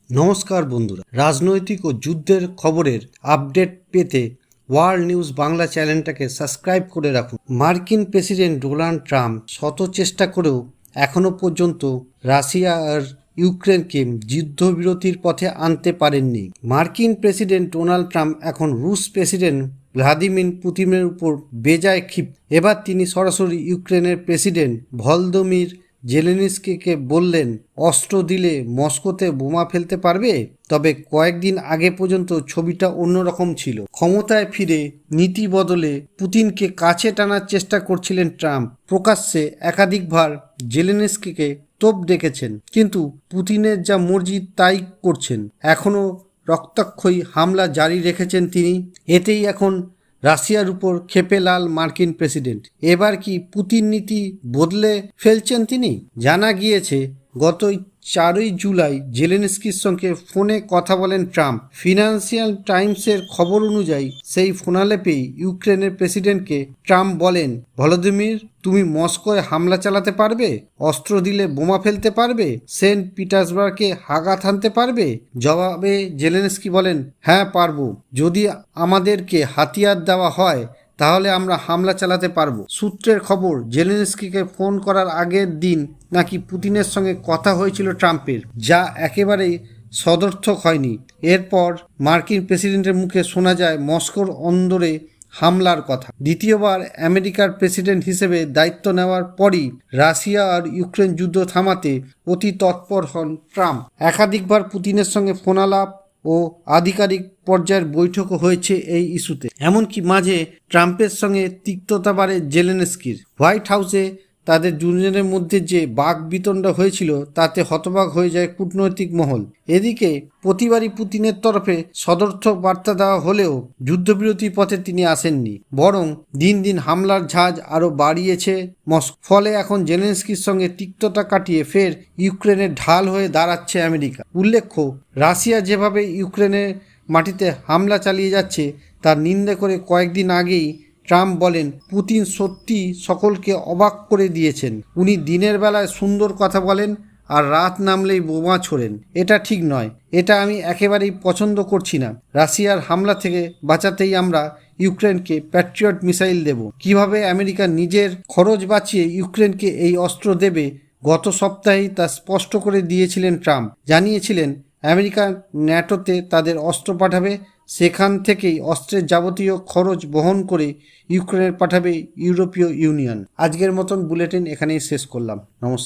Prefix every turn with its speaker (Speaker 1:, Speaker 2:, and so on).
Speaker 1: নমস্কার বন্ধুরা, রাজনৈতিক ও যুদ্ধের খবরের আপডেট পেতে ওয়ার্ল্ড নিউজ বাংলা চ্যানেলটাকে সাবস্ক্রাইব করে রাখুন। মার্কিন প্রেসিডেন্ট ডোনাল্ড ট্রাম্প শত চেষ্টা করেও এখনও পর্যন্ত রাশিয়া আর ইউক্রেনকে যুদ্ধবিরতির পথে আনতে পারেননি। মার্কিন প্রেসিডেন্ট ডোনাল্ড ট্রাম্প এখন রুশ প্রেসিডেন্ট ভ্লাদিমির পুতিনের উপর বেজায় ক্ষিপ্ত। এবার তিনি সরাসরি ইউক্রেনের প্রেসিডেন্ট ভলোদিমির জেলেনস্কিকে বললেন, অস্ত্র দিলে মস্কোতে বোমা ফেলতে পারবে। তবে কয়েকদিন আগে পর্যন্ত ছবিটা অন্যরকম ছিল। ক্ষমতায় ফিরে নীতি বদলে পুতিনকে কাছে টানার চেষ্টা করছিলেন ট্রাম্প। প্রকাশ্যে একাধিকবার জেলেনস্কিকে তোপ ডেকেছেন, কিন্তু পুতিনের যা মর্জি তাই করছেন। এখনও রক্তাক্ষয়ী হামলা জারি রেখেছেন তিনি। এতেই এখন রাশিয়ার উপর ক্ষেপে লাল মার্কিন প্রেসিডেন্ট। এবার কি পুতিন নীতি বদলে ফেলছেন তিনি? জানা গিয়েছে গত 4 জুলাই জেলেনস্কির সঙ্গে ফোনে কথা বলেন ট্রাম্প। ফিনান্সিয়াল টাইমসের খবর অনুযায়ী সেই ফোনালাপেই ইউক্রেনের প্রেসিডেন্টকে ট্রাম্প বলেন, ভলোদিমির, তুমি মস্কোয় হামলা চালাতে পারবে? অস্ত্র দিলে বোমা ফেলতে পারবে? সেন্ট পিটার্সবার্গে আঘাত হানতে পারবে? জবাবে জেলেনস্কি বলেন, হ্যাঁ পারবো। যদি আমাদেরকে হাতিয়ার দেওয়া হয় তাহলে আমরা হামলা চালাতে পারবো। সূত্রের খবর, জেলেনস্কিকে ফোন করার আগের দিন নাকি পুতিনের সঙ্গে কথা হয়েছিল ট্রাম্পের, যা একেবারেই সদর্থক হয়নি। এরপর মার্কিন প্রেসিডেন্টের মুখে শোনা যায় মস্কোর অন্দরে হামলার কথা। দ্বিতীয়বার আমেরিকার প্রেসিডেন্ট হিসেবে দায়িত্ব নেওয়ার পরই রাশিয়া আর ইউক্রেন যুদ্ধ থামাতে অতি তৎপর হন ট্রাম্প। একাধিকবার পুতিনের সঙ্গে ফোনালাপ ও আধিকারিক পর্যায়ের বৈঠকও হয়েছে এই ইস্যুতে। এমনকি মাঝে ট্রাম্পের সঙ্গে তিক্ততা বাড়ে জেলেনস্কির। হোয়াইট হাউসে তাদের দুজনের মধ্যে যে বাকবিতণ্ডা হয়েছিল তাতে হতবাক হয়ে যায় কূটনৈতিক মহল। এদিকে প্রতিবারই পুতিনের তরফে সদর্থক বার্তা দেওয়া হলেও যুদ্ধবিরতির পথে তিনি আসেননি, বরং দিন দিন হামলার ঝাঁজ আরও বাড়িয়েছে মস্কো। ফলে এখন জেলেনস্কির সঙ্গে তিক্ততা কাটিয়ে ফের ইউক্রেনের ঢাল হয়ে দাঁড়াচ্ছে আমেরিকা। উল্লেখ্য, রাশিয়া যেভাবে ইউক্রেনের মাটিতে হামলা চালিয়ে যাচ্ছে তার নিন্দা করে কয়েকদিন আগেই ট্রাম্প বলেন, পুতিন সত্যি সকলকে অবাক করে দিয়েছেন। উনি দিনের বেলায় সুন্দর কথা বলেন আর রাত নামলেই বোমা ছোড়েন। এটা ঠিক নয়, এটা আমি একেবারেই পছন্দ করছি না। রাশিয়ার হামলা থেকে বাঁচাতেই আমরা ইউক্রেনকে প্যাট্রিয়ট মিসাইল দেব। কিভাবে আমেরিকা নিজের খরচ বাঁচিয়ে ইউক্রেনকে এই অস্ত্র দেবে, গত সপ্তাহেই তা স্পষ্ট করে দিয়েছিলেন ট্রাম্প। জানিয়েছিলেন আমেরিকা ন্যাটোতে তাদের অস্ত্র পাঠাবে, সেখান থেকেই অস্ত্রের যাবতীয় খরচ বহন করে ইউক্রেনের পাঠাবে ইউরোপীয় ইউনিয়ন। আজকের মতন বুলেটিন এখানেই শেষ করলাম। নমস্কার।